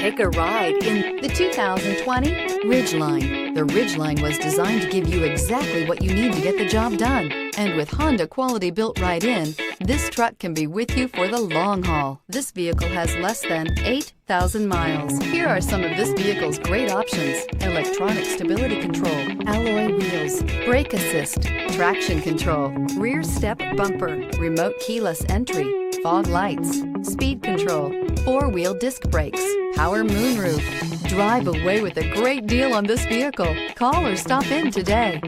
Take a ride in the 2020 Ridgeline. The Ridgeline was designed to give you exactly what you need to get the job done. And with Honda quality built right in, this truck can be with you for the long haul. This vehicle has less than 8,000 miles. Here are some of this vehicle's great options: electronic stability control, alloy wheels, brake assist, traction control, rear step bumper, remote keyless entry, fog lights, speed control, four-wheel disc brakes, power moonroof. Drive away with a great deal on this vehicle. Call or stop in today.